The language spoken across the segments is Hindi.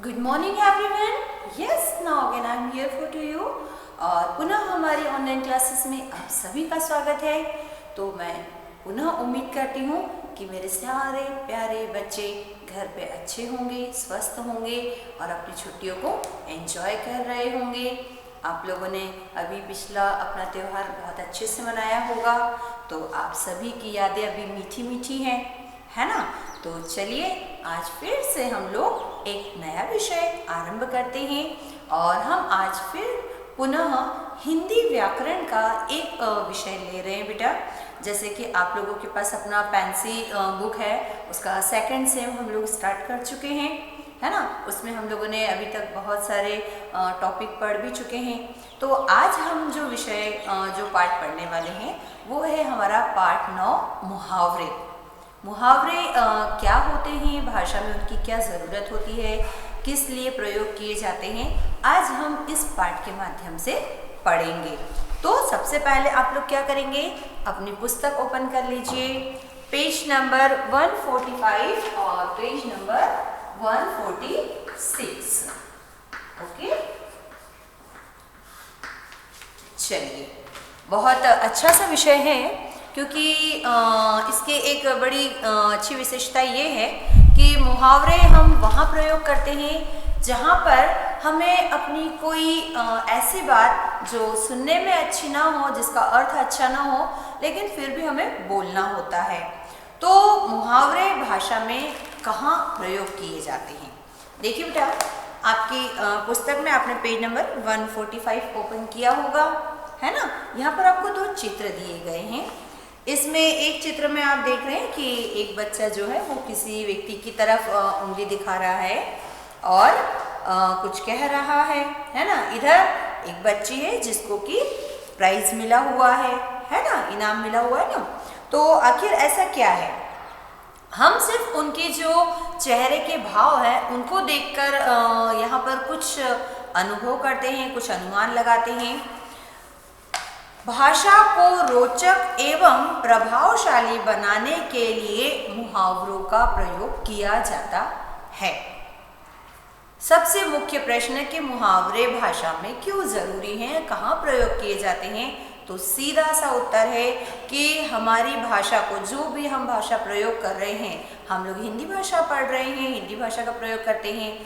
Good morning everyone. Yes, now again I am here for to you. और पुनः हमारी ऑनलाइन क्लासेस में आप सभी का स्वागत है। तो मैं पुनः उम्मीद करती हूँ कि मेरे सारे प्यारे बच्चे घर पे अच्छे होंगे, स्वस्थ होंगे और अपनी छुट्टियों को एंजॉय कर रहे होंगे। आप लोगों ने अभी पिछला अपना त्यौहार बहुत अच्छे से मनाया होगा, तो आप सभी की यादें अभी मीठी मीठी हैं, है ना। तो चलिए आज फिर से हम लोग एक नया विषय आरंभ करते हैं और हम आज फिर पुनः हिंदी व्याकरण का एक विषय ले रहे हैं बेटा। जैसे कि आप लोगों के पास अपना पेंसी बुक है, उसका सेकंड सेम हम लोग स्टार्ट कर चुके हैं, है ना। उसमें हम लोगों ने अभी तक बहुत सारे टॉपिक पढ़ भी चुके हैं। तो आज हम जो विषय जो पाठ पढ़ने वाले हैं वो है हमारा पाठ 9 मुहावरे। मुहावरे क्या होते हैं, भाषा में उनकी क्या ज़रूरत होती है, किस लिए प्रयोग किए जाते हैं, आज हम इस पाठ के माध्यम से पढ़ेंगे। तो सबसे पहले आप लोग क्या करेंगे, अपनी पुस्तक ओपन कर लीजिए, पेज नंबर 145 और पेज नंबर 146। ओके, चलिए, बहुत अच्छा सा विषय है क्योंकि इसके एक बड़ी अच्छी विशेषता ये है कि मुहावरे हम वहाँ प्रयोग करते हैं जहाँ पर हमें अपनी कोई ऐसी बात जो सुनने में अच्छी ना हो, जिसका अर्थ अच्छा ना हो, लेकिन फिर भी हमें बोलना होता है। तो मुहावरे भाषा में कहाँ प्रयोग किए जाते हैं, देखिए बेटा, आपकी पुस्तक में आपने पेज नंबर 145 ओपन किया होगा, है ना। यहाँ पर आपको 2 चित्र दिए गए हैं। इसमें एक चित्र में आप देख रहे हैं कि एक बच्चा जो है वो किसी व्यक्ति की तरफ उंगली दिखा रहा है और कुछ कह रहा है ना। इधर एक बच्ची है जिसको कि प्राइज मिला हुआ है ना, इनाम मिला हुआ है ना। तो आखिर ऐसा क्या है, हम सिर्फ उनके जो चेहरे के भाव हैं उनको देखकर यहाँ पर कुछ अनुभव करते हैं, कुछ अनुमान लगाते हैं। भाषा को रोचक एवं प्रभावशाली बनाने के लिए मुहावरों का प्रयोग किया जाता है। सबसे मुख्य प्रश्न है कि मुहावरे भाषा में क्यों जरूरी हैं, कहाँ प्रयोग किए जाते हैं। तो सीधा सा उत्तर है कि हमारी भाषा को, जो भी हम भाषा प्रयोग कर रहे हैं, हम लोग हिंदी भाषा पढ़ रहे हैं, हिंदी भाषा का प्रयोग करते हैं,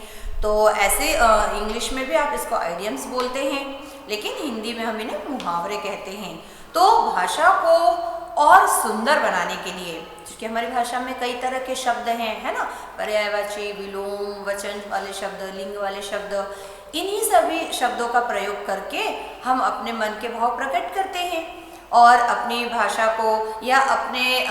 तो ऐसे इंग्लिश में भी आप इसको आइडियम्स बोलते हैं, लेकिन हिंदी में हम इन्हें मुहावरे कहते हैं। तो भाषा को और सुंदर बनाने के लिए, क्योंकि हमारी भाषा में कई तरह के शब्द हैं, है ना, पर्यायवाची, विलोम, वचन वाले शब्द, लिंग वाले शब्द, इन्हीं सभी शब्दों का प्रयोग करके हम अपने मन के भाव प्रकट करते हैं और अपनी भाषा को या अपने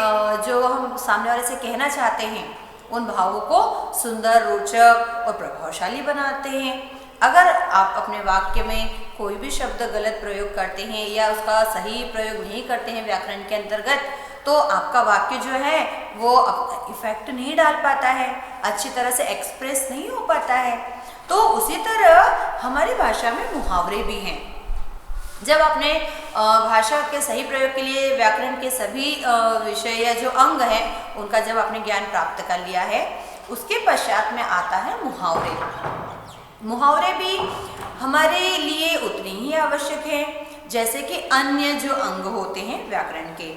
जो हम सामने वाले से कहना चाहते हैं उन भावों को सुंदर, रोचक और प्रभावशाली बनाते हैं। अगर आप अपने वाक्य में कोई भी शब्द गलत प्रयोग करते हैं या उसका सही प्रयोग नहीं करते हैं व्याकरण के अंतर्गत, तो आपका वाक्य जो है वो इफेक्ट नहीं डाल पाता है, अच्छी तरह से एक्सप्रेस नहीं हो पाता है। तो उसी तरह हमारी भाषा में मुहावरे भी हैं। जब आपने भाषा के सही प्रयोग के लिए व्याकरण के सभी विषय या जो अंग हैं उनका जब आपने ज्ञान प्राप्त कर लिया है, उसके पश्चात में आता है मुहावरे। मुहावरे भी हमारे लिए उतने ही आवश्यक हैं जैसे कि अन्य जो अंग होते हैं व्याकरण के,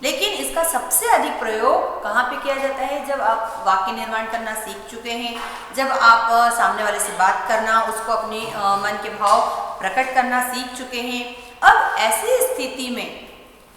लेकिन इसका सबसे अधिक प्रयोग कहाँ पे किया जाता है, जब आप वाक्य निर्माण करना सीख चुके हैं, जब आप सामने वाले से बात करना, उसको अपने मन के भाव प्रकट करना सीख चुके हैं। अब ऐसी स्थिति में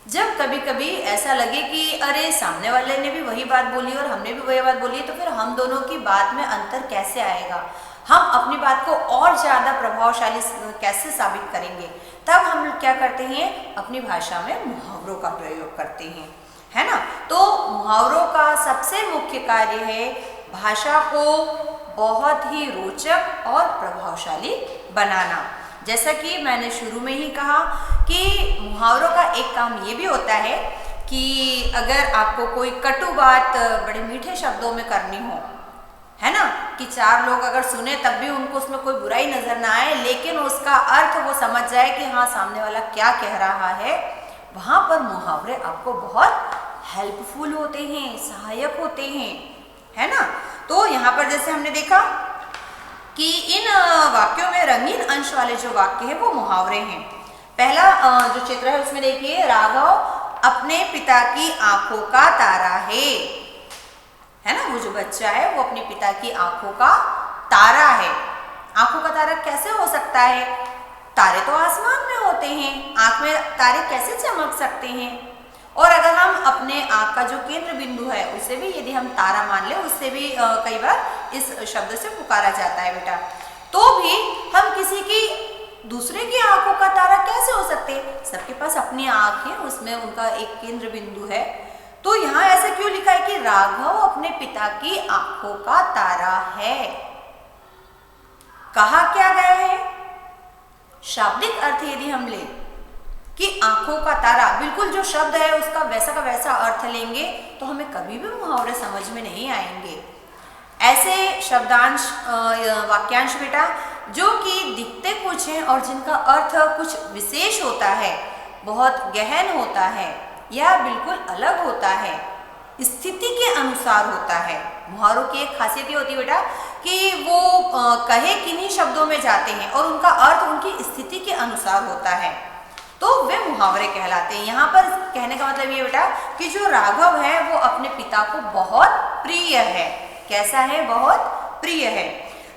जब कभी कभी ऐसा लगे कि अरे सामने वाले ने भी वही बात बोली और हमने भी वही बात बोली, तो फिर हम दोनों की बात में अंतर कैसे आएगा, हम अपनी बात को और ज़्यादा प्रभावशाली कैसे साबित करेंगे। तब हम क्या करते हैं, अपनी भाषा में मुहावरों का प्रयोग करते हैं, है ना। तो मुहावरों का सबसे मुख्य कार्य है भाषा को बहुत ही रोचक और प्रभावशाली बनाना। जैसा कि मैंने शुरू में ही कहा कि मुहावरों का एक काम ये भी होता है कि अगर आपको कोई कटु बात बड़े मीठे शब्दों में करनी हो, है ना, कि 4 लोग अगर सुने तब भी उनको उसमें कोई बुराई नजर ना आए, लेकिन उसका अर्थ वो समझ जाए कि हाँ सामने वाला क्या कह रहा है, वहाँ पर मुहावरे आपको बहुत हेल्पफुल होते हैं, सहायक होते हैं, है ना। तो यहाँ पर जैसे हमने देखा कि इन वाक्यों में रंगीन अंश वाले जो वाक्य हैं वो मुहावरे हैं। पहला जो चित्र है उसमें देखिए, राघव अपने पिता की आंखों का तारा है ना, वो जो बच्चा है वो अपने पिता की आंखों का तारा है। आंखों का तारा कैसे हो सकता है? तारे तो आसमान में होते हैं, आंख में तारे कैसे चमक सकते हैं? और अगर हम अपने आंख का जो केंद्र बिंदु है उसे भी यदि हम तारा मान ले, उससे भी कई बार इस शब्द से पुकारा जाता है बेटा, तो भी हम किसी की दूसरे की आंखों का तारा कैसे हो सकते हैं? सबके पास अपनी आंख है, उसमें उनका एक केंद्र बिंदु है। तो यहाँ ऐसे क्यों लिखा है कि राघव अपने पिता की आंखों का तारा है? कहा क्या गया है? शाब्दिक अर्थ यदि हम ले कि आंखों का तारा, बिल्कुल जो शब्द है उसका वैसा का वैसा अर्थ लेंगे तो हमें कभी भी मुहावरे समझ में नहीं आएंगे। ऐसे शब्दांश वाक्यांश बेटा जो कि दिखते कुछ हैं और जिनका अर्थ कुछ विशेष होता है, बहुत गहन होता है या बिल्कुल अलग होता है, स्थिति के अनुसार होता है। मुहावरों की एक खासियत ये होती है बेटा कि वो कहे किन्हीं शब्दों में जाते हैं और उनका अर्थ उनकी स्थिति के अनुसार होता है, तो वे मुहावरे कहलाते हैं। यहाँ पर कहने का मतलब ये बेटा कि जो राघव है वो अपने पिता को बहुत प्रिय है। कैसा है? बहुत प्रिय है।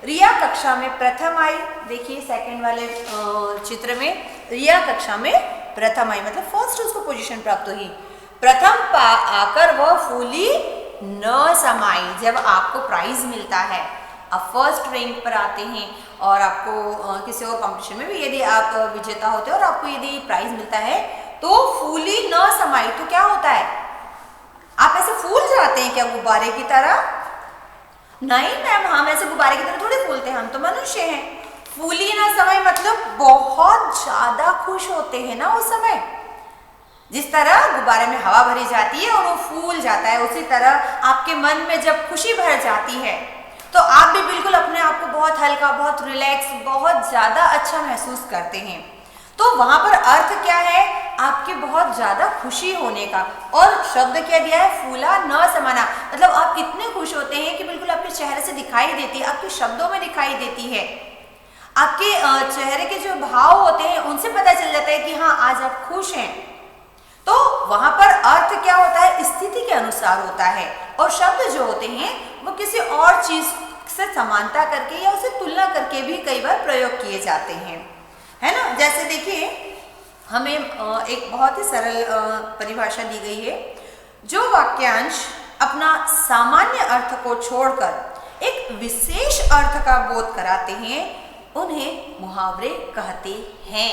रिया कक्षा में प्रथम आई, देखिए सेकंड वाले चित्र में रिया कक्षा में प्रथम आई मतलब फर्स्ट उसको पोजीशन प्राप्त हुई। प्रथम आकर वह फूली न समाई। जब आपको प्राइज मिलता है, आप फर्स्ट रैंक पर आते हैं और आपको किसी और कंपटीशन में भी यदि आप विजेता होते हैं और आपको यदि प्राइज मिलता है तो फूली न समाई, तो क्या होता है? आप ऐसे फूल जाते हैं क्या गुब्बारे की तरह? नहीं मैम, हम ऐसे गुब्बारे की तरह थोड़ी फूलते हैं, हम तो मनुष्य हैं। फूली न समाई मतलब बहुत ज्यादा खुश होते हैं ना उस समय। जिस तरह गुब्बारे में हवा भरी जाती है और वो फूल जाता है, उसी तरह आपके मन में जब खुशी भर जाती है तो आप भी बिल्कुल अपने आप को बहुत हल्का, बहुत रिलैक्स, बहुत ज्यादा अच्छा महसूस करते हैं। तो वहां पर अर्थ क्या है? आपके बहुत ज्यादा खुशी होने का। और शब्द क्या दिया है? फूला न समाना, मतलब आप इतने खुश होते हैं कि बिल्कुल आपके चेहरे से दिखाई देती है, आपके शब्दों में दिखाई देती है, आपके चेहरे के जो भाव होते हैं उनसे पता चल जाता है कि हाँ आज आप खुश हैं। तो वहां पर अर्थ क्या होता है? स्थिति के अनुसार होता है। और शब्द जो होते हैं वो किसी और चीज से समानता करके या उसे तुलना करके भी कई बार प्रयोग किए जाते हैं, है ना। जैसे देखिए हमें एक बहुत ही सरल परिभाषा दी गई है। जो वाक्यांश अपना सामान्य अर्थ को छोड़कर एक विशेष अर्थ का बोध कराते हैं उन्हें मुहावरे कहते हैं,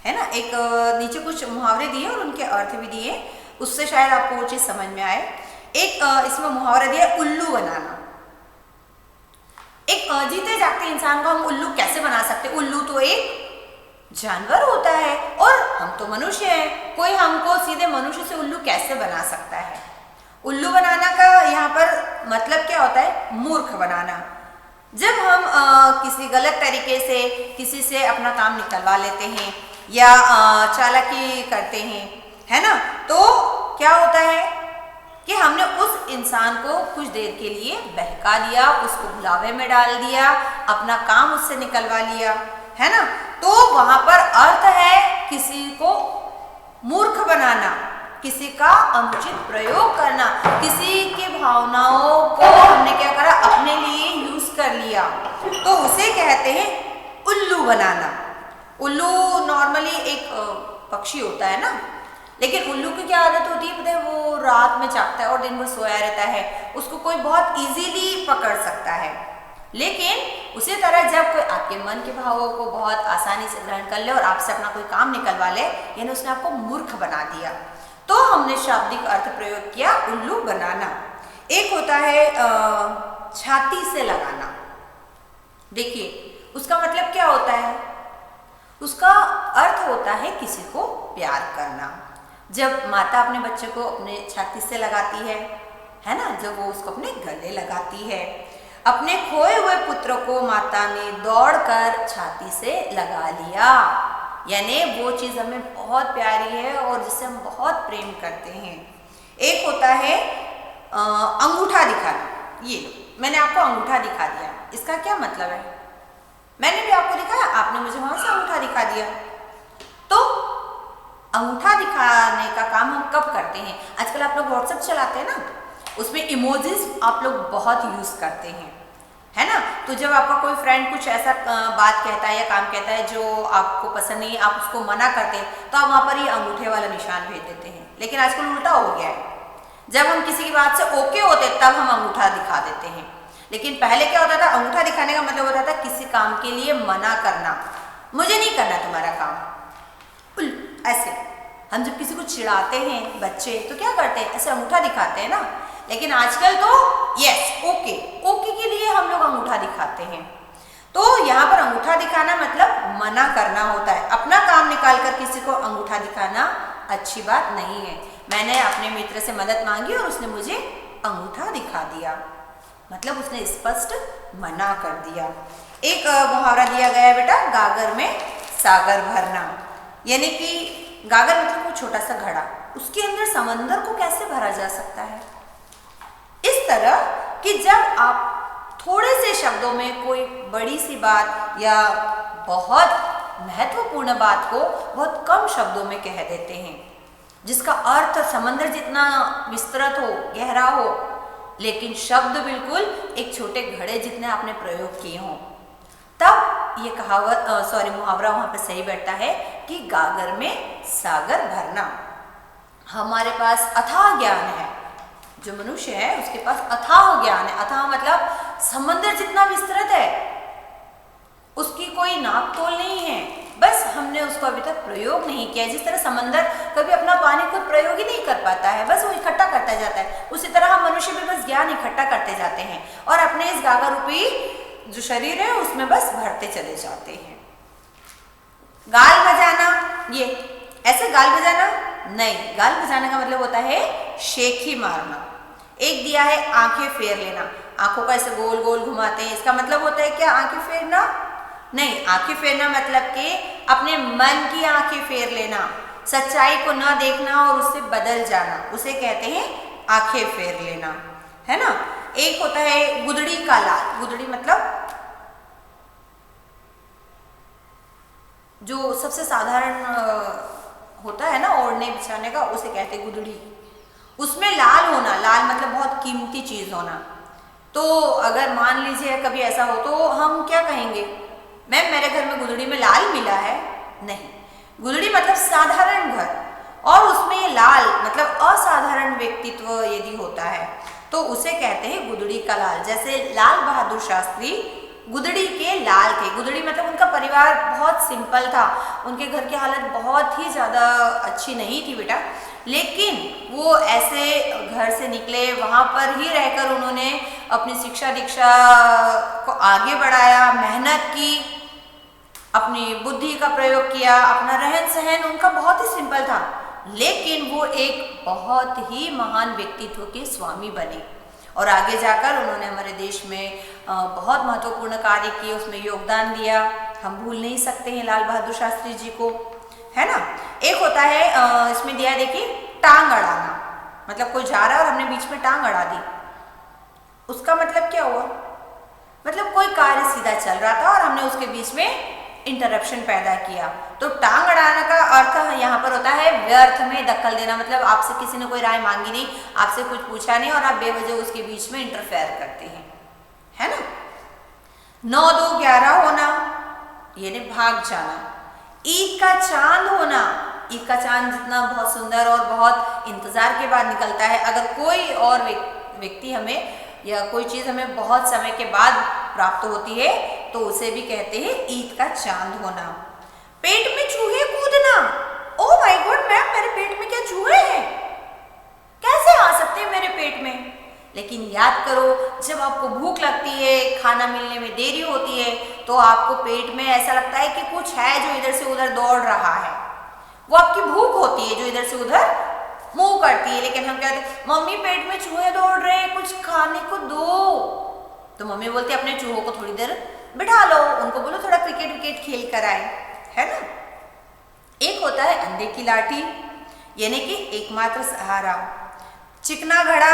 है ना। एक नीचे कुछ मुहावरे दिए और उनके अर्थ भी दिए, उससे शायद आपको वो चीज समझ में आए। एक इसमें मुहावरा दिया उल्लू बनाना। एक जीते जागते इंसान को हम उल्लू कैसे बना सकते? उल्लू तो एक जानवर होता है और हम तो मनुष्य हैं, कोई हमको सीधे मनुष्य से उल्लू कैसे बना सकता है? उल्लू बनाना का यहाँ पर मतलब क्या होता है? मूर्ख बनाना। जब हम किसी गलत तरीके से किसी से अपना काम निकलवा लेते हैं या चालाकी करते हैं, है ना, तो क्या होता है कि हमने उस इंसान को कुछ देर के लिए बहका दिया, उसको भुलावे में डाल दिया, अपना काम उससे निकलवा लिया, है ना। तो वहां पर अर्थ है किसी को मूर्ख बनाना, किसी का अनुचित प्रयोग करना, किसी की भावनाओं को हमने क्या करा? अपने लिए यूज कर लिया, तो उसे कहते हैं उल्लू बनाना। उल्लू नॉर्मली एक पक्षी होता है ना, लेकिन उल्लू की क्या आदत होती है पता है? वो रात में जागता है और दिन भर सोया रहता है, उसको कोई बहुत इजीली पकड़ सकता है। लेकिन उसी तरह जब कोई आपके मन के भावों को बहुत आसानी से ग्रहण कर ले और आपसे अपना कोई काम निकलवा ले, यानी उसने आपको मूर्ख बना दिया, तो हमने शाब्दिक अर्थ प्रयोग किया उल्लू बनाना। एक होता है छाती से लगाना। देखिए उसका मतलब क्या होता है? उसका अर्थ होता है किसी को प्यार करना। जब माता अपने बच्चे को अपने छाती से लगाती है ना, जब वो उसको अपने गले लगाती है। अपने खोए हुए पुत्र को माता ने दौड़कर छाती से लगा लिया, यानी वो चीज हमें बहुत प्यारी है और जिससे हम बहुत प्रेम करते हैं। एक होता है अंगूठा दिखाना। ये मैंने आपको अंगूठा दिखा दिया, इसका क्या मतलब है? मैंने भी आपको दिखाया, आपने मुझे वहां से अंगूठा दिखा दिया। तो अंगूठा दिखाने का काम हम कब करते हैं? आजकल आप लोग व्हाट्सएप चलाते हैं ना, उसमें इमोजीज आप लोग बहुत यूज करते हैं, है ना। तो जब आपका कोई फ्रेंड कुछ ऐसा बात कहता है या काम कहता है जो आपको पसंद नहीं, आप उसको मना करते हैं, तो आप वहां पर ही अंगूठे वाला निशान भेज देते हैं। लेकिन आजकल उल्टा हो गया है, जब हम किसी की बात से ओके होते तब हम अंगूठा दिखा देते हैं। लेकिन पहले क्या होता था? अंगूठा दिखाने का मतलब होता था किसी काम के लिए मना करना, मुझे नहीं करना तुम्हारा काम। ऐसे हम जब किसी को चिढ़ाते हैं बच्चे तो क्या करते हैं? ऐसे अंगूठा दिखाते हैं ना। लेकिन आजकल तो यस ओके, ओके के लिए हम लोग अंगूठा दिखाते हैं। तो यहाँ पर अंगूठा दिखाना मतलब मना करना होता है। अपना काम निकाल कर किसी को अंगूठा दिखाना अच्छी बात नहीं है। मैंने अपने मित्र से मदद मांगी और उसने मुझे अंगूठा दिखा दिया, मतलब उसने स्पष्ट मना कर दिया। एक मुहावरा दिया गया है बेटा, गागर में सागर भरना, यानी कि गागर मतलब वो छोटा सा घड़ा, उसके अंदर समंदर को कैसे भरा जा सकता है? इस तरह कि जब आप थोड़े से शब्दों में कोई बड़ी सी बात या बहुत महत्वपूर्ण बात को बहुत कम शब्दों में कह देते हैं, जिसका अर्थ समंदर जितना विस्तृत हो, गहरा हो, लेकिन शब्द बिल्कुल एक छोटे घड़े जितने आपने प्रयोग किए हों, तब ये कहावत मुहावरा वहां पर सही बैठता है कि गागर में सागर भरना। हमारे पास अथाह ज्ञान है, जो मनुष्य है उसके पास अथाह ज्ञान है। अथाह मतलब समंदर जितना विस्तृत है, उसकी कोई नाप तोल नहीं है, बस हमने उसको अभी तक प्रयोग नहीं किया। जिस तरह समंदर कभी अपना पानी खुद प्रयोग ही नहीं कर पाता है, बस वो इकट्ठा करता जाता है, उसी तरह हम मनुष्य भी बस ज्ञान इकट्ठा करते जाते हैं और अपने इस गागर रूपी जो शरीर है उसमें बस भरते चले जाते हैं। गाल बजाना, ये ऐसे गाल बजाना नहीं, गाल बजाने का मतलब होता है शेखी मारना। एक दिया है आंखें फेर लेना, आंखों का ऐसे गोल गोल घुमाते हैं, इसका मतलब होता है क्या? आंखें फेरना नहीं। आंखें फेरना मतलब कि अपने मन की आंखें फेर लेना, सच्चाई को न देखना और उससे बदल जाना, उसे कहते हैं आंखें फेर लेना, है ना। एक होता है गुदड़ी का लाल, गुदड़ी मतलब जो सबसे साधारण होता है ना ओढ़ने बिछाने का, उसे कहते हैं गुदड़ी। उसमें लाल होना, लाल मतलब बहुत कीमती चीज होना। तो अगर मान लीजिए कभी ऐसा हो तो हम क्या कहेंगे? मैम मेरे घर में गुदड़ी में लाल मिला है। नहीं, गुदड़ी मतलब साधारण घर, और उसमें लाल मतलब असाधारण व्यक्तित्व यदि होता है तो उसे कहते हैं गुदड़ी का लाल। जैसे लाल बहादुर शास्त्री गुदड़ी के लाल थे। गुदड़ी मतलब उनका परिवार बहुत सिंपल था, उनके घर की हालत बहुत ही ज़्यादा अच्छी नहीं थी बेटा, लेकिन वो ऐसे घर से निकले, वहाँ पर ही रहकर उन्होंने अपनी शिक्षा दीक्षा को आगे बढ़ाया, मेहनत की, अपनी बुद्धि का प्रयोग किया, अपना रहन सहन उनका बहुत ही सिंपल था, लेकिन वो एक बहुत ही महान व्यक्तित्व के स्वामी बने और आगे जाकर उन्होंने हमारे देश में बहुत महत्वपूर्ण कार्य किए, उसमें योगदान दिया। हम भूल नहीं सकते हैं लाल बहादुर शास्त्री जी को, है ना। एक होता है इसमें दिया है देखिए, टांग अड़ाना, मतलब कोई जा रहा है और हमने बीच में टांग अड़ा दी, उसका मतलब क्या हुआ? मतलब कोई कार्य सीधा चल रहा था और हमने उसके बीच में इंटरप्शन पैदा किया। तो टांग अड़ाने का अर्थ यहाँ पर होता है व्यर्थ में दखल देना, मतलब आपसे किसी ने कोई राय मांगी नहीं, आपसे कुछ पूछा नहीं और आप बेवजह उसके बीच में इंटरफेयर करते हैं, है ना। 9 2 11 होना, यानी भाग जाना। ईद का चांद होना, ईद का चांद जितना बहुत सुंदर और बहुत इंतजार के बाद निकलता है, अगर कोई और व्यक्ति हमें या कोई चीज़ हमें बहुत समय के बाद प्राप्त होती है तो उसे भी कहते हैं ईद का चांद होना। पेट में चूहे कूदना, ओह माय गॉड मैम मेरे पेट में क्या चूहे हैं? कैसे आ सकते हैं मेरे पेट में? लेकिन याद करो, जब आपको भूख लगती है, खाना मिलने में देरी होती है, तो आपको पेट में ऐसा लगता है कि कुछ है जो इधर से उधर दौड़ रहा है, वो आपकी भूख होती है जो इधर से उधर मुंह करती है। लेकिन हम कहते हैं मम्मी पेट में चूहे दौड़ रहे हैं, कुछ खाने को दो, तो मम्मी बोलती है अपने चूहों को थोड़ी देर बिठा लो, उनको बोलो थोड़ा क्रिकेट विकेट खेल कर आए, है ना। एक होता है अंधे की लाठी, यानी कि एकमात्र सहारा। चिकना घड़ा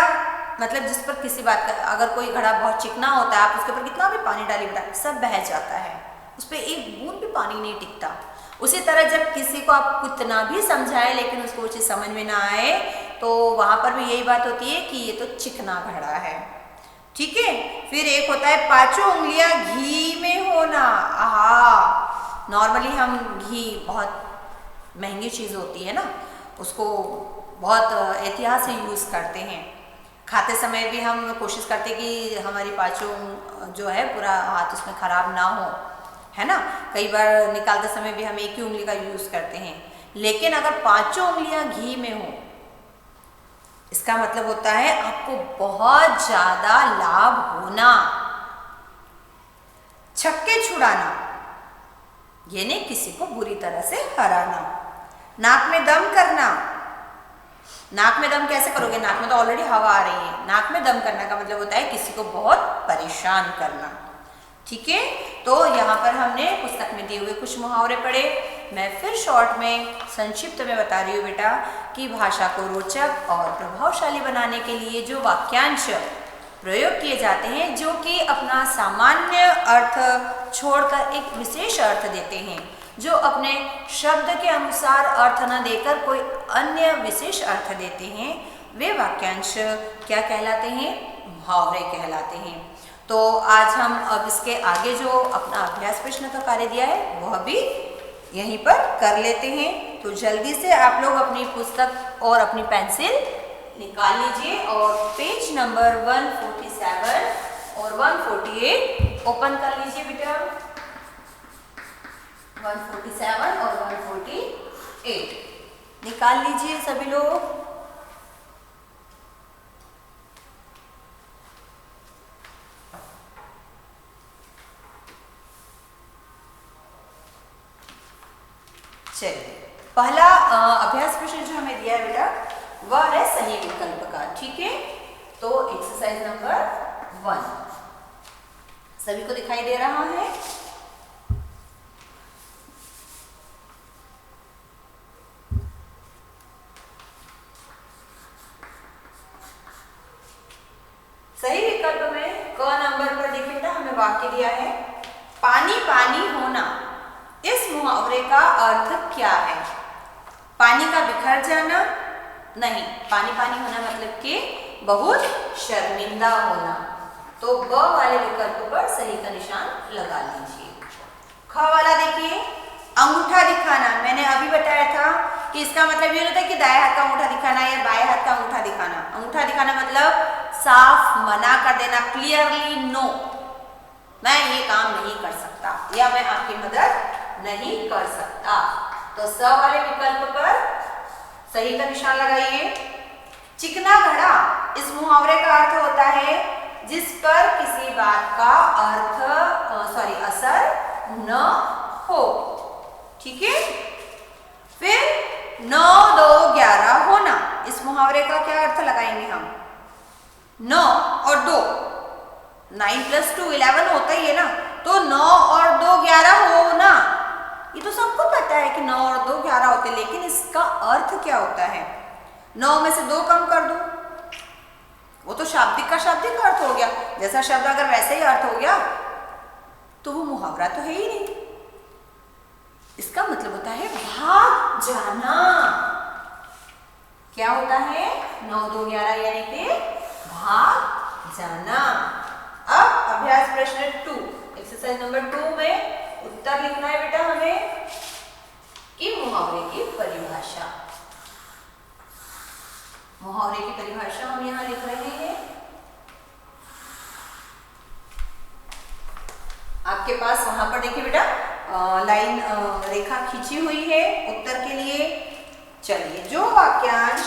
मतलब जिस पर किसी बात का, अगर कोई घड़ा बहुत चिकना होता है, आप उसके ऊपर कितना भी पानी डालिए बेटा सब बह जाता है, उस पर एक बूंद भी पानी नहीं टिकता। उसी तरह जब किसी को आप कितना भी समझाए लेकिन उसको वो चीज़ समझ में ना आए, तो वहाँ पर भी यही बात होती है कि ये तो चिकना घड़ा है। ठीक है, फिर एक होता है पांचों उंगलियां घी में होना। आहा, नॉर्मली हम घी बहुत महंगी चीज़ होती है ना, उसको बहुत एहतियात से यूज़ करते हैं। खाते समय भी हम कोशिश करते हैं कि हमारी पांचों जो है पूरा हाथ उसमें ख़राब ना हो, है ना। कई बार निकालते समय भी हम एक ही उंगली का यूज़ करते हैं, लेकिन अगर पांचों उंगलियां घी में हो, इसका मतलब होता है आपको बहुत ज़्यादा लाभ होना। छक्के छुड़ाना, यानी किसी को बुरी तरह से हराना। नाक में दम करना, नाक में दम कैसे करोगे, नाक में तो ऑलरेडी हवा आ रही है। नाक में दम करने का मतलब होता है किसी को बहुत परेशान करना। ठीक है, तो यहाँ पर हमने पुस्तक में दिए हुए कुछ मुहावरे पढ़े। मैं फिर शॉर्ट में संक्षिप्त में बता रही हूँ बेटा कि भाषा को रोचक और प्रभावशाली बनाने के लिए जो वाक्यांश प्रयोग किए जाते हैं, जो कि अपना सामान्य अर्थ छोड़कर एक विशेष अर्थ देते हैं, जो अपने शब्द के अनुसार अर्थ न देकर कोई अन्य विशेष अर्थ देते हैं, वे वाक्यांश क्या कहलाते हैं, मुहावरे कहलाते हैं। तो आज हम अब इसके आगे जो अपना अभ्यास प्रश्न का कार्य दिया है वह भी यहीं पर कर लेते हैं। तो जल्दी से आप लोग अपनी पुस्तक और अपनी पेंसिल निकाल लीजिए और पेज नंबर 147 और 148 ओपन कर लीजिए बेटा। 147 और 148 निकाल लीजिए सभी लोग। चलिए, पहला अभ्यास प्रश्न जो हमें दिया है बेटा वह है सही विकल्प का। ठीक है, तो एक्सरसाइज नंबर 1 सभी को दिखाई दे रहा है। सही विकल्प में क नंबर पर देखिए बेटा हमें वाक्य दिया है, पानी पानी होना। इस मुहावरे का अर्थ क्या है? पानी का बिखर जाना नहीं, पानी पानी होना मतलब कि बहुत शर्मिंदा होना। तो ब वाले विकल्प पर सही का निशान लगा लीजिए। ख वाला देखिए, अंगूठा दिखाना। मैंने अभी बताया था कि इसका मतलब ये होता है कि दाएं हाथ का अंगूठा दिखाना या बाएं हाथ का अंगूठा दिखाना। अंगूठा दिखाना मतलब साफ मना कर देना, क्लियरली नो, मैं ये काम नहीं कर सकता या मैं आपकी मदद नहीं कर सकता। तो स वाले विकल्प पर सही का निशान लगाइए। चिकना घड़ा, इस मुहावरे का अर्थ होता है जिस पर किसी बात का असर न हो। ठीक है, फिर 9 2 11 होना, इस मुहावरे का क्या अर्थ लगाएंगे हम? 9 और 2, 9 + 2 11 होता ही है ना, तो 9 और 2 11 होना। ये तो सबको पता है कि 9 और 2 11 होते हैं, लेकिन इसका अर्थ क्या होता है? 9 में से 2 कम कर दो, वो तो शाब्दिक का शाब्दिक अर्थ हो गया। जैसा शब्द अगर वैसे ही अर्थ हो गया तो वो मुहावरा तो है ही नहीं। इसका मतलब होता है भाग जाना। क्या होता है? 9 2 11 यानी कि भाग जाना। अब अभ्यास प्रश्न 2 एक्सरसाइज नंबर 2 में उत्तर लिखना है बेटा हमें कि मुहावरे की परिभाषा। मुहावरे की परिभाषा हम यहां लिख रहे हैं। आपके पास वहां पर देखिए बेटा लाइन रेखा खींची हुई है उत्तर के लिए। चलिए, जो वाक्यांश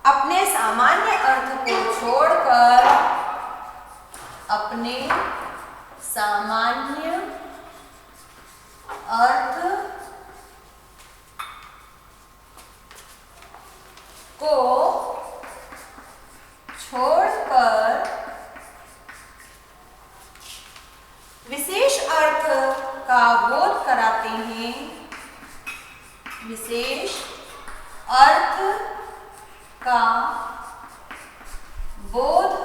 अपने सामान्य अर्थ को छोड़कर अपने सामान्य अर्थ को छोड़कर विशेष अर्थ विशेष अर्थ का बोध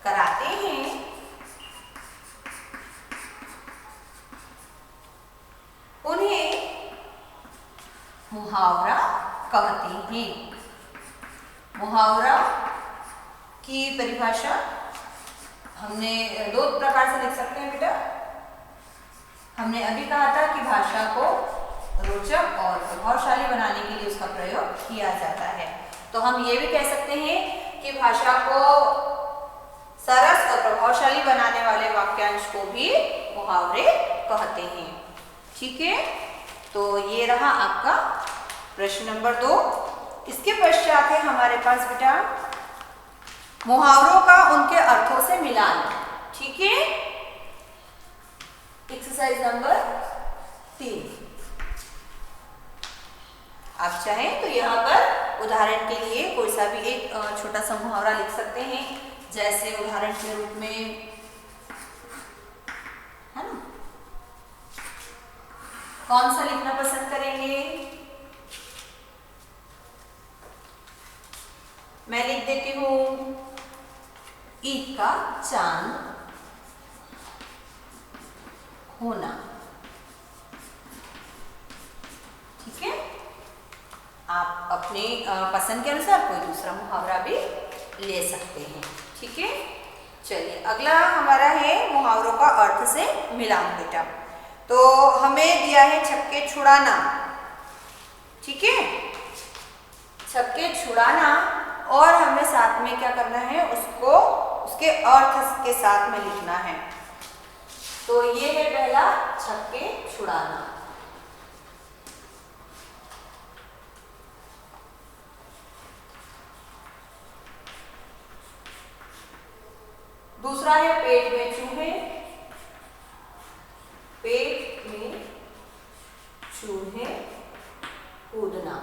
कराते हैं, उन्हें मुहावरा कहते हैं। मुहावरा की परिभाषा हमने दो प्रकार से लिख सकते हैं बेटा। हमने अभी कहा था कि भाषा को रोचक और प्रभावशाली बनाने के लिए उसका प्रयोग किया जाता है। तो हम ये भी कह सकते हैं कि भाषा को सरस और प्रभावशाली बनाने वाले वाक्यांश को भी मुहावरे कहते हैं। ठीक है, तो ये रहा आपका प्रश्न नंबर 2। इसके पश्चात है हमारे पास बेटा मुहावरों का उनके अर्थों से मिलान। ठीक है, एक्सरसाइज नंबर 3। आप चाहें तो यहाँ पर उदाहरण के लिए कोई सा भी एक छोटा सा मुहावरा लिख सकते हैं, जैसे उदाहरण के रूप में, है ना, कौन सा लिखना पसंद करेंगे? मैं लिख देती हूं, ईद का चांद होना। ठीक है, आप अपने पसंद के अनुसार कोई दूसरा मुहावरा भी ले सकते हैं। ठीक है, चलिए अगला हमारा है मुहावरों का अर्थ से मिलान बेटा। तो हमें दिया है छक्के छुड़ाना। ठीक है, छक्के छुड़ाना, और हमें साथ में क्या करना है, उसको उसके अर्थ के साथ में लिखना है। तो ये है पहला, छक्के छुड़ाना। दूसरा है पेट में चूहे। पेट में चूहे कूदना,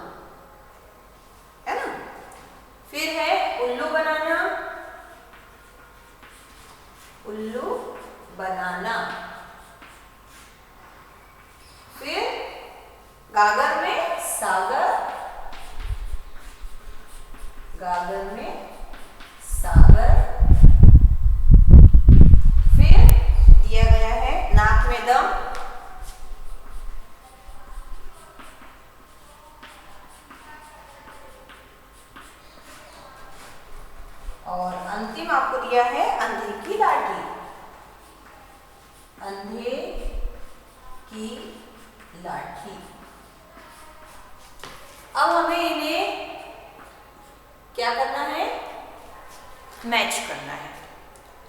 है ना। फिर है उल्लू बनाना। उल्लू बनाना। फिर गागर में सागर। गागर में सागर। फिर दिया गया है नाक में दम। और अंतिम आपको दिया है अंधे की लाठी। अंधे की लाठी। अब हमें इन्हें क्या करना है, मैच करना है।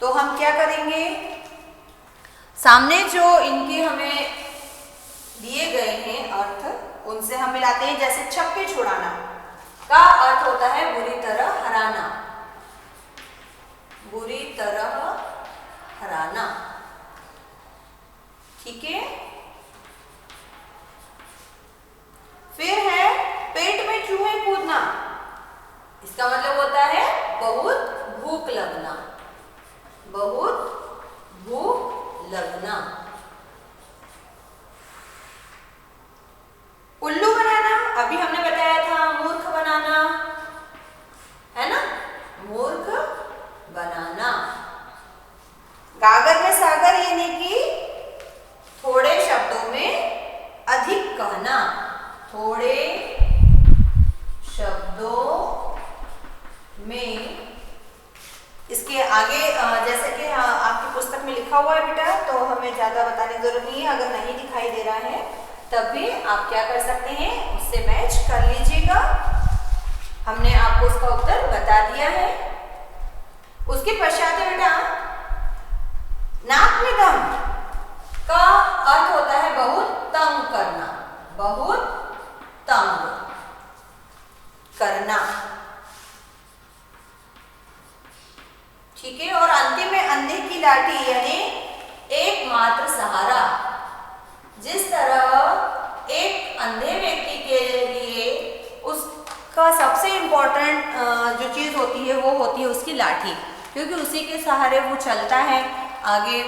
तो हम क्या करेंगे, सामने जो इनके हमें दिए गए हैं अर्थ, उनसे हम मिलाते हैं। जैसे छक्के छुड़ाना का अर्थ होता है बुरी तरह हराना। बुरी तरह हराना। ठीक है, फिर है पेट में चूहे कूदना। इसका मतलब होता है बहुत भूख लगना। बहुत भूख लगना। उल्लू बनाना, अभी हमने बताया था मूर्ख बनाना, है ना, मूर्ख बनाना। गागर में सागर, यानी कि थोड़े शब्दों में अधिक कहना। थोड़े शब्दों में, इसके आगे जैसे कि आपकी पुस्तक में लिखा हुआ है बेटा, तो हमें ज्यादा बताने की जरूरत नहीं है। अगर नहीं दिखाई दे रहा है तब भी आप क्या कर सकते हैं, उससे मैच कर लीजिएगा। हमने आपको उसका उत्तर बता दिया है। उसके पश्चात है बेटा नाक में दम का अर्थ होता है बहुत तंग करना। बहुत तंग करना। ठीक है, और अंतिम में अंधे की लाठी, यानी एकमात्र सहारा। जिस तरह एक अंधे व्यक्ति के लिए उसका सबसे इंपॉर्टेंट जो चीज होती है वो होती है उसकी लाठी। क्योंकि उसी के सहारे वो चलता है आगे।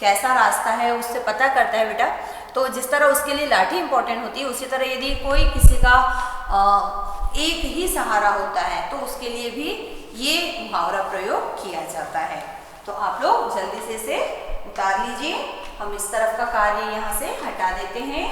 कैसा रास्ता है उससे पता करता है बेटा। तो जिस तरह उसके लिए लाठी इंपॉर्टेंट होती है, उसी तरह यदि कोई किसी का एक ही सहारा होता है तो उसके लिए भी ये मुहावरा प्रयोग किया जाता है। तो आप लोग जल्दी से इसे उतार लीजिए। हम इस तरफ का कार्य यहाँ से हटा देते हैं।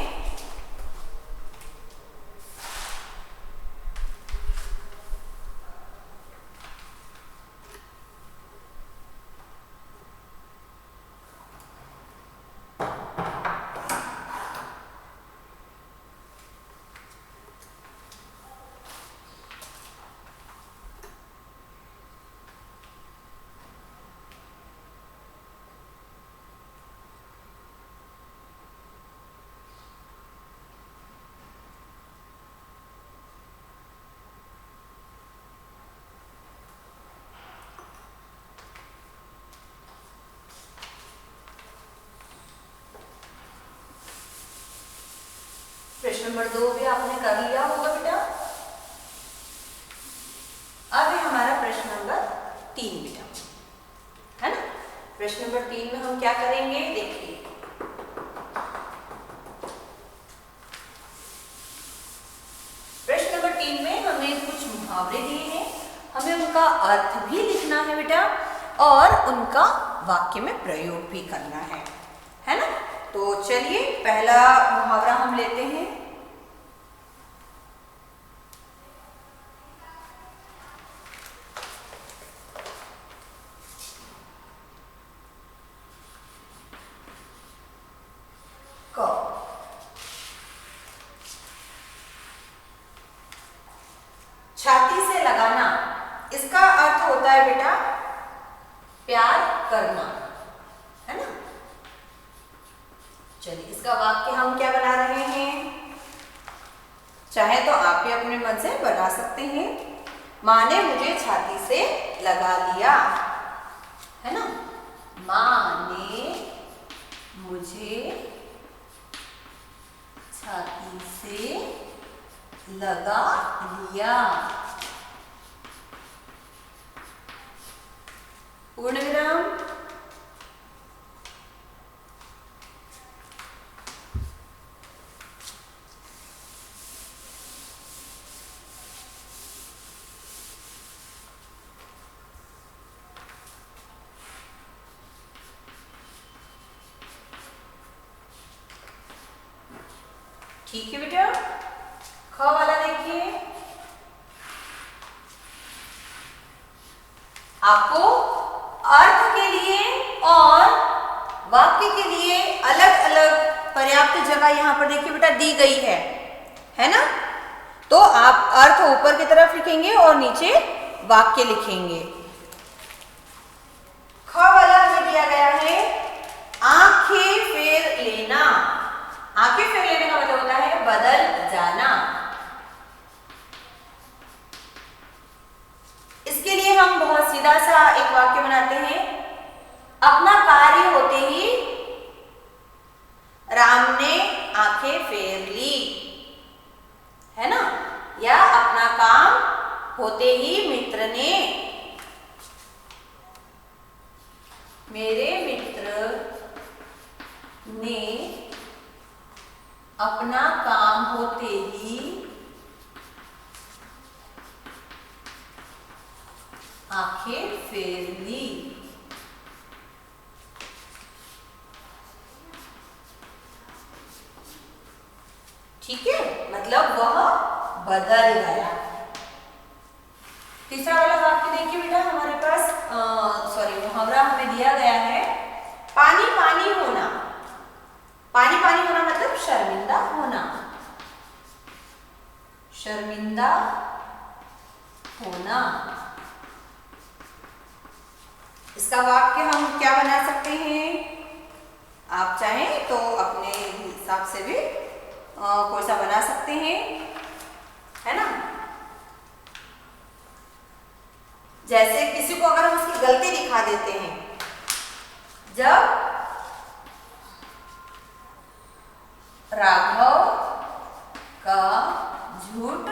प्रश्न नंबर 2 भी आपने कर लिया होगा बेटा। अब है हमारा प्रश्न नंबर 3 बेटा, है ना। प्रश्न नंबर 3 में हम क्या करेंगे देखिए। प्रश्न नंबर 3 में हमें कुछ मुहावरे दिए हैं, हमें उनका अर्थ भी लिखना है बेटा और उनका वाक्य में प्रयोग भी करना है ना। तो चलिए पहला मुहावरा हम लेते हैं। छाती से लगाना, इसका अर्थ होता है बेटा प्यार करना, है ना। चलिए इसका वाक्य हम क्या बना रहे हैं, चाहे तो आप भी अपने मन से बना सकते हैं। माँ ने मुझे छाती से लगा लिया, है ना। माँ ने मुझे छाती से लगा लिया। पूर्ण विराम। ठीक है बेटा। ख वाला देखिए, आपको अर्थ के लिए और वाक्य के लिए अलग अलग पर्याप्त जगह यहां पर देखिए बेटा दी गई है ना। तो आप अर्थ ऊपर की तरफ लिखेंगे और नीचे वाक्य लिखेंगे। ख वाला हमें दिया गया है आंखें फेर लेना। आंखें फेर लेने का मतलब होता है बदल जाना। इसके लिए हम बहुत सीधा सा एक वाक्य बनाते हैं। अपना कार्य होते ही राम ने आंखें फेर ली, है ना। या अपना काम होते ही मित्र ने, मेरे मित्र ने अपना काम होते ही आंखें फेर ली। ठीक है, मतलब वह बदल गया। तीसरा वाला वाक्य देखिए बेटा, हमारे पास मुहावरा हमें दिया गया है पानी पानी होना। पानी पानी होना मतलब शर्मिंदा होना। शर्मिंदा होना। इसका वाक्य हम क्या बना सकते हैं, आप चाहें तो अपने हिसाब से भी कोई सा बना सकते हैं, है ना। जैसे किसी को अगर हम उसकी गलती दिखा देते हैं, जब राघव का झूठ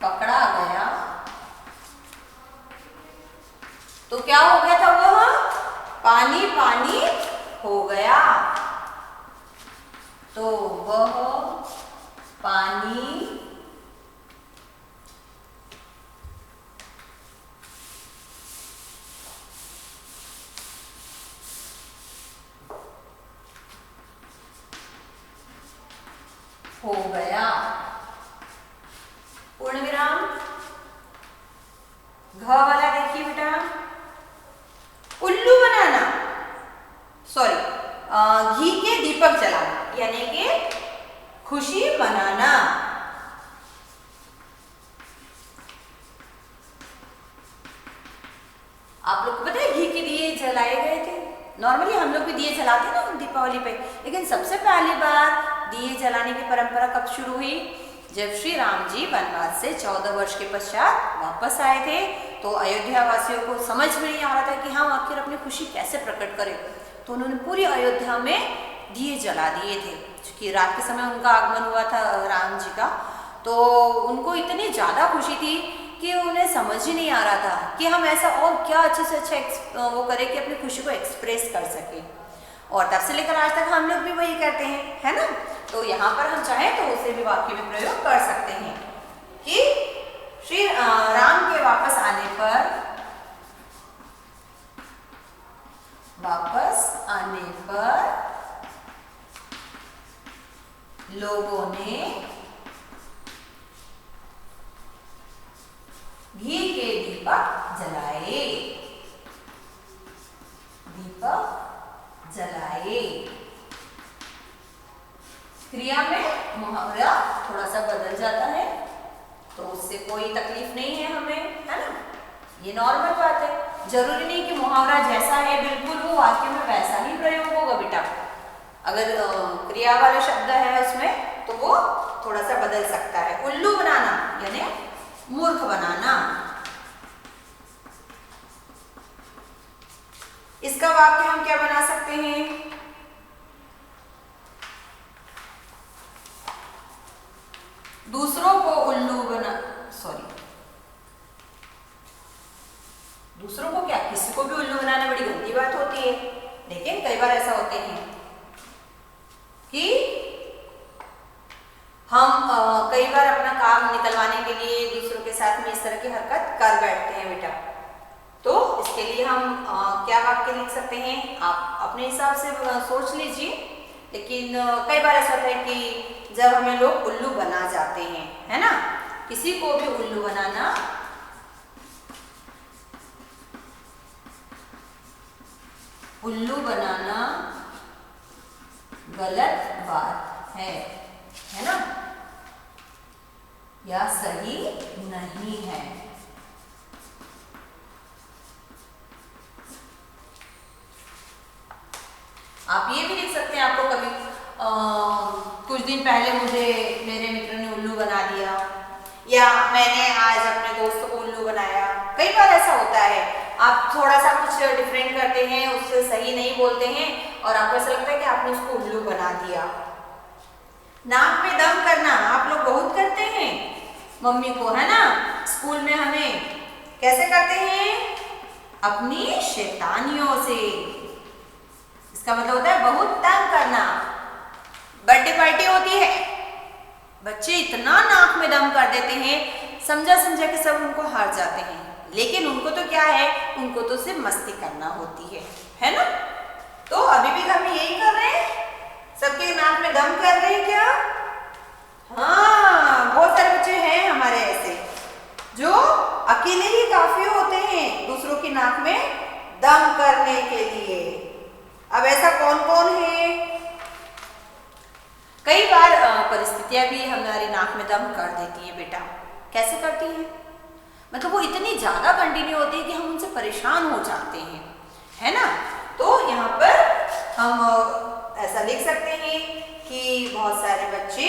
पकड़ा गया पानी हो गया। तो वह पानी हो गया। पूर्ण विराम। घ वाला देखिए बेटा, उल्लू बनाना, सॉरी, घी के दीपक जलाना, यानी कि खुशी मनाना। आप लोग को पता है घी के दिए जलाए गए थे? नॉर्मली हम लोग भी दिए जलाते हैं ना दीपावली पे, लेकिन सबसे पहली बार दिए जलाने की परंपरा कब शुरू हुई? जब श्री राम जी वनवास से 14 वर्ष के पश्चात वापस आए थे, तो अयोध्या वासियों को समझ में नहीं आ रहा था कि हम आखिर अपनी खुशी कैसे प्रकट करें, तो उन्होंने पूरी अयोध्या में दिए जला दिए थे। क्योंकि रात के समय उनका आगमन हुआ था राम जी का, तो उनको इतनी ज़्यादा खुशी थी कि उन्हें समझ ही नहीं आ रहा था कि हम ऐसा और क्या अच्छे से अच्छा वो करें कि अपनी खुशी को एक्सप्रेस कर सकें। और तब से लेकर आज तक हम लोग भी वही करते हैं, है ना? तो यहाँ पर हम चाहें तो उसे भी वाक्य में प्रयोग कर सकते हैं कि श्री राम के वापस आने पर लोगों ने घी के दीपक जलाए। क्रिया में मुहावरा थोड़ा सा बदल जाता है, तो उससे कोई तकलीफ नहीं है हमें, है ना? ये नॉर्मल बात है। जरूरी नहीं कि मुहावरा जैसा है बिल्कुल वो वाक्य में वैसा ही प्रयोग होगा बेटा। अगर क्रिया वाला शब्द है उसमें तो वो थोड़ा सा बदल सकता है। उल्लू बनाना यानी मूर्ख बनाना। इसका वाक्य हम क्या बना सकते हैं? दूसरों को उल्लू बना, दूसरों को क्या, किसी को भी उल्लू बनाना बड़ी गंदी बात होती है, लेकिन कई बार ऐसा होते हैं कि हम कई बार अपना काम निकलवाने के लिए दूसरों के साथ में इस तरह की हरकत कर बैठते हैं बेटा। तो इसके लिए हम क्या वाक्य लिख सकते हैं? आप अपने हिसाब से सोच लीजिए, लेकिन कई बार ऐसा होता है कि जब हमें लोग उल्लू बना जाते हैं, है ना? किसी को भी उल्लू बनाना गलत बात है ना? या सही नहीं है। आप ये भी लिख सकते हैं, आपको कभी कुछ दिन पहले मुझे मेरे मित्र ने उल्लू बना दिया, या मैंने आज अपने दोस्त को उल्लू बनाया। कई बार ऐसा होता है, आप थोड़ा सा कुछ डिफरेंट करते हैं, उससे सही नहीं बोलते हैं और आपको ऐसा लगता है कि आपने उसको उल्लू बना दिया। नाक में दम करना आप लोग बहुत करते हैं मम्मी को, है ना? स्कूल में हमें कैसे करते हैं? अपनी शैतानियों से। इसका मतलब होता है बहुत तंग करना। बर्थडे पार्टी होती है, बच्चे इतना नाक में दम कर देते हैं, समझा के सब उनको हार जाते हैं, लेकिन उनको तो क्या है, उनको तो सिर्फ मस्ती करना होती है ना? तो अभी भी घर में यही कर रहे हैं, सबके नाक में दम कर रहे हैं क्या? हाँ, बहुत सारे बच्चे हैं हमारे ऐसे जो अकेले ही काफी होते हैं दूसरों की नाक में दम करने के लिए। अब ऐसा कौन कौन है? कई बार परिस्थितियां भी हमारी नाक में दम कर देती है बेटा। कैसे करती है? मतलब वो इतनी ज्यादा कंटिन्यू होती है कि हम उनसे परेशान हो जाते हैं, है ना? तो यहाँ पर हम ऐसा लिख सकते हैं कि बहुत सारे बच्चे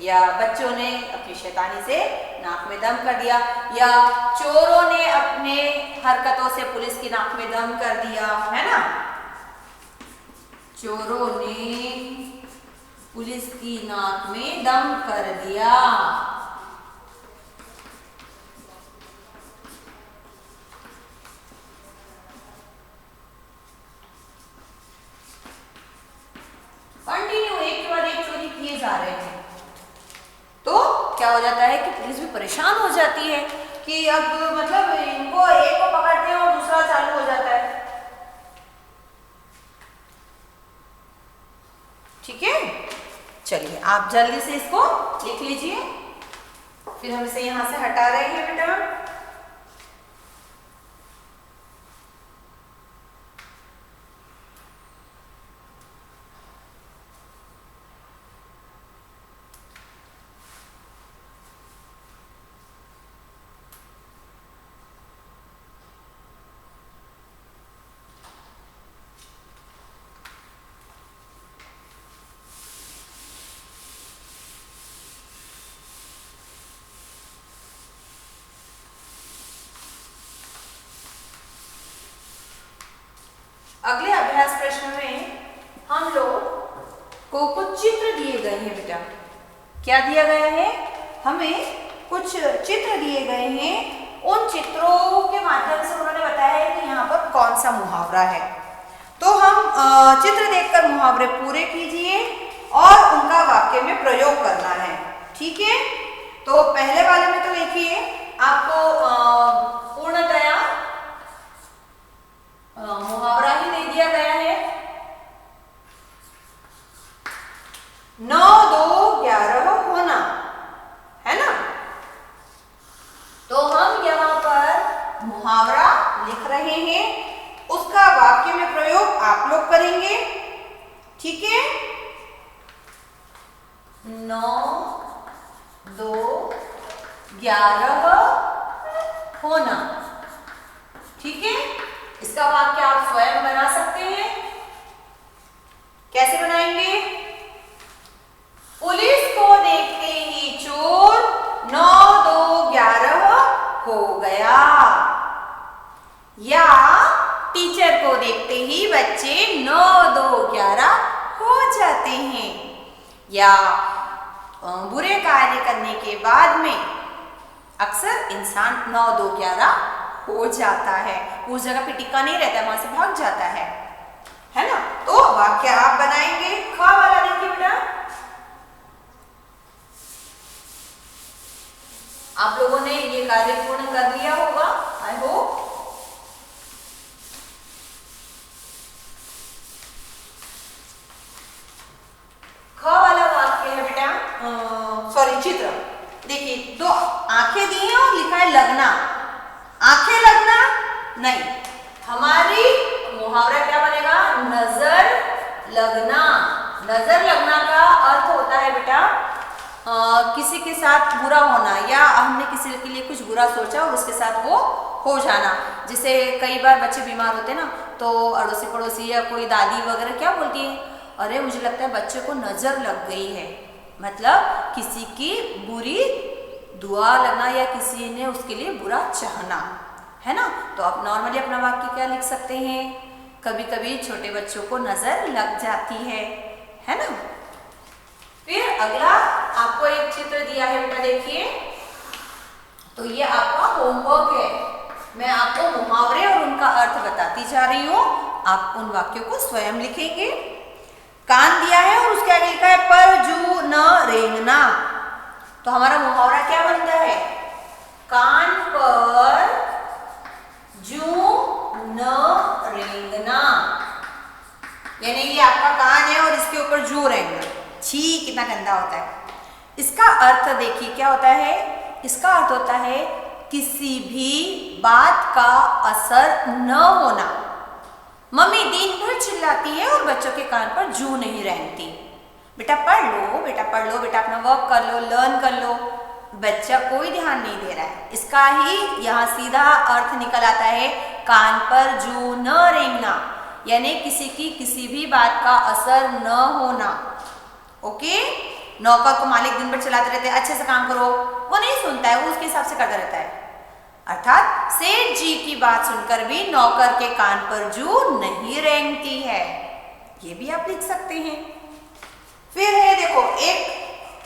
या बच्चों ने अपनी शैतानी से नाक में दम कर दिया, या चोरों ने अपने हरकतों से पुलिस की नाक में दम कर दिया, है ना? चोरों ने पुलिस की नाक में दम कर दिया। परेशान हो जाती है कि अब मतलब इनको एक को पकड़ते हैं और दूसरा चालू हो जाता है। ठीक है, चलिए आप जल्दी से इसको लिख लीजिए, फिर हम इसे यहां से हटा रहे हैं बेटा। अगले अभ्यास प्रश्न में हम लोग को कुछ चित्र दिए गए हैं बेटा। क्या दिया गया है? हमें कुछ चित्र दिए गए हैं। उन चित्रों के माध्यम से उन्होंने बताया है कि यहाँ पर कौन सा मुहावरा है। तो हम चित्र देखकर मुहावरे पूरे कीजिए और उनका वाक्य में प्रयोग करना है। ठीक है, तो पहले वाले में तो देखिए आपको पूर्णतया मुहावरा ही दे दिया गया है। 9, 2, 11 होना, है ना। तो हम यहाँ पर मुहावरा लिख रहे हैं, उसका वाक्य में प्रयोग आप लोग करेंगे। ठीक है, 9, 2, 11 होना। ठीक है, इसका वाक्य आप स्वयं बना सकते हैं। कैसे बनाएंगे? पुलिस को देखते ही चोर 9, 2, 11 हो गया। या टीचर को देखते ही बच्चे 9, 2, 11 हो जाते हैं। या बुरे कार्य करने के बाद में अक्सर इंसान 9, 2, 11 हो जाता है, उस जगह पे टिका नहीं रहता, वहां से भाग जाता है ना। तो वाक्य आप बनाएंगे। ख वाला देखिए बेटा, आप लोगों ने ये कार्य पूर्ण कर लिया होगा, आई होप। ख वाला वाक्य है बेटा, सॉरी चित्र देखिए, 2 आंखें दी हैं और लिखा है लगना। आंखें लगना नहीं, हमारी मुहावरा क्या बनेगा? नजर लगना। नजर लगना का अर्थ होता है बेटा किसी के साथ बुरा होना, या हमने किसी के लिए कुछ बुरा सोचा और उसके साथ वो हो जाना। जैसे कई बार बच्चे बीमार होते हैं ना, तो अड़ोसी पड़ोसी या कोई दादी वगैरह क्या बोलती है, अरे मुझे लगता है बच्चे को नजर लग गई है, मतलब किसी की बुरी दुआ लगना या किसी ने उसके लिए बुरा चाहना, है ना। तो आप नॉर्मली अपना वाक्य क्या लिख सकते हैं? कभी कभी छोटे बच्चों को नजर लग जाती है ना। फिर अगला आपको एक चित्र दिया है बेटा, देखिए। तो ये आपका होमवर्क है, मैं आपको मुहावरे और उनका अर्थ बताती जा रही हूँ, आप उन वाक्यों को स्वयं लिखेंगे। कान दिया है और उसके आगे लिखा है पर जू न रेंगना। तो हमारा मुहावरा क्या बनता है? कान पर जू न रेंगना, यानी ये आपका कान है और इसके ऊपर जू रेंगना। छी, कितना गंदा होता है। इसका अर्थ देखिए क्या होता है? इसका अर्थ होता है किसी भी बात का असर न होना। मम्मी दिन भर चिल्लाती है और बच्चों के कान पर जू नहीं रेंगती। बेटा पढ़ लो, बेटा पढ़ लो, बेटा अपना वर्क कर लो, लर्न कर लो। बच्चा कोई ध्यान नहीं दे रहा है। इसका ही यहाँ सीधा अर्थ निकल आता है कान पर जू न रेंगना, यानी किसी की किसी भी बात का असर न होना। ओके, नौकर को मालिक दिन भर चलाते रहते हैं, अच्छे से काम करो, वो नहीं सुनता है, वो उसके हिसाब से करता रहता है। अर्थात सेठ जी की बात सुनकर भी नौकर के कान पर जू नहीं रेंगती है। ये भी आप लिख सकते हैं। फिर है देखो, एक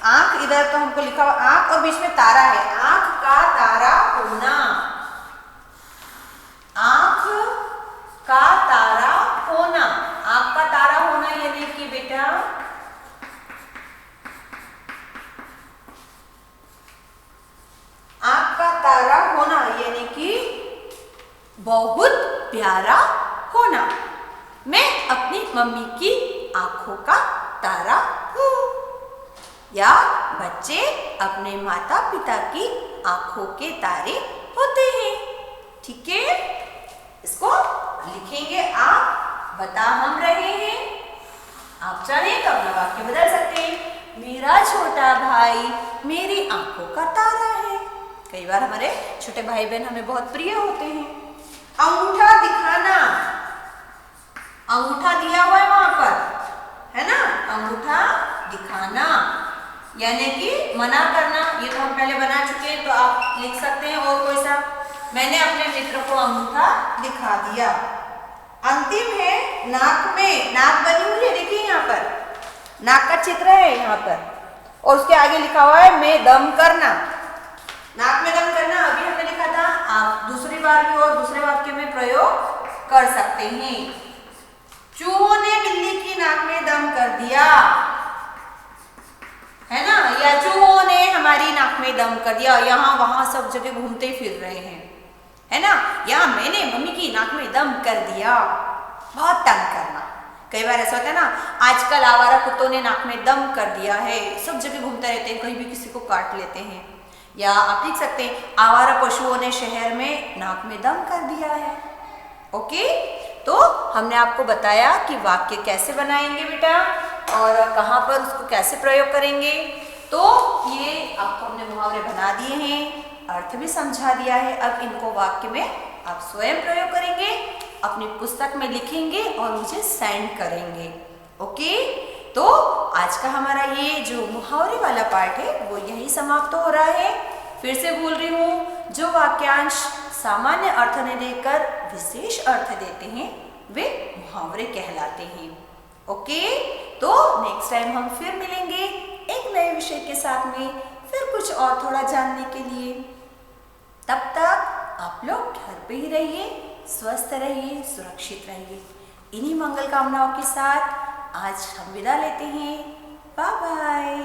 आंख, इधर तो हमको लिखा हुआ आंख और बीच में तारा है। आंख का तारा होना, आंख का तारा होना। आंख का तारा होना यानी कि बेटा प्यारा होना। मैं अपनी मम्मी की आंखों का तारा हूँ। या बच्चे अपने माता पिता की आंखों के तारे होते हैं। ठीक है, इसको लिखेंगे आप। बता हम रहे हैं। आप चाहें तो अपना वाक्य बदल सकते हैं। मेरा छोटा भाई मेरी आंखों का तारा है। कई बार हमारे छोटे भाई बहन हमें बहुत प्रिय होते हैं। अंगूठा दिखाना, अंगूठा दिया हुआ है वहां पर, है ना। अंगूठा दिखाना यानी कि मना करना। ये तो हम पहले बना चुके हैं, तो आप लिख सकते हैं और कोई सा। मैंने अपने मित्र को अंगूठा दिखा दिया। अंतिम है नाक में, नाक बनी हुई है, देखिए यहाँ पर नाक का चित्र है यहाँ पर, और उसके आगे लिखा हुआ है मैं दम करना। नाक में दम करना अभी हमने लिखा था, आप दूसरी बार भी और दूसरे वाक्य में प्रयोग कर सकते हैं। चूहों ने बिल्ली की नाक में दम कर दिया, है ना। या चूहों ने हमारी नाक में दम कर दिया, यहाँ वहां सब जगह घूमते फिर रहे हैं, है ना। या मैंने मम्मी की नाक में दम कर दिया, बहुत तंग करना। कई बार ऐसा होता है ना, आजकल आवारा कुत्तों ने नाक में दम कर दिया है, सब जगह घूमते रहते हैं, कहीं भी किसी को काट लेते हैं। या आप लिख सकते हैं आवारा पशुओं ने शहर में नाक में दम कर दिया है। ओके, तो हमने आपको बताया कि वाक्य कैसे बनाएंगे बेटा, और कहाँ पर उसको कैसे प्रयोग करेंगे। तो ये आपको हमने मुहावरे बना दिए हैं, अर्थ भी समझा दिया है। अब इनको वाक्य में आप स्वयं प्रयोग करेंगे, अपनी पुस्तक में लिखेंगे और मुझे सेंड करेंगे। ओके, तो आज का हमारा ये जो मुहावरे वाला पार्ट है वो यही समाप्त हो रहा है। फिर से बोल रही हूँ, जो वाक्यांश सामान्य अर्थ न देकर विशेष अर्थ देते हैं वे मुहावरे कहलाते हैं। ओके, तो नेक्स्ट टाइम हम फिर मिलेंगे एक नए विषय के साथ में, फिर कुछ और थोड़ा जानने के लिए। तब तक आप लोग घर पे ही रहिए, स्वस्थ रहिए, सुरक्षित रहिए। इन्हीं मंगल कामनाओं के साथ आज हम विदा लेते हैं। Bye bye.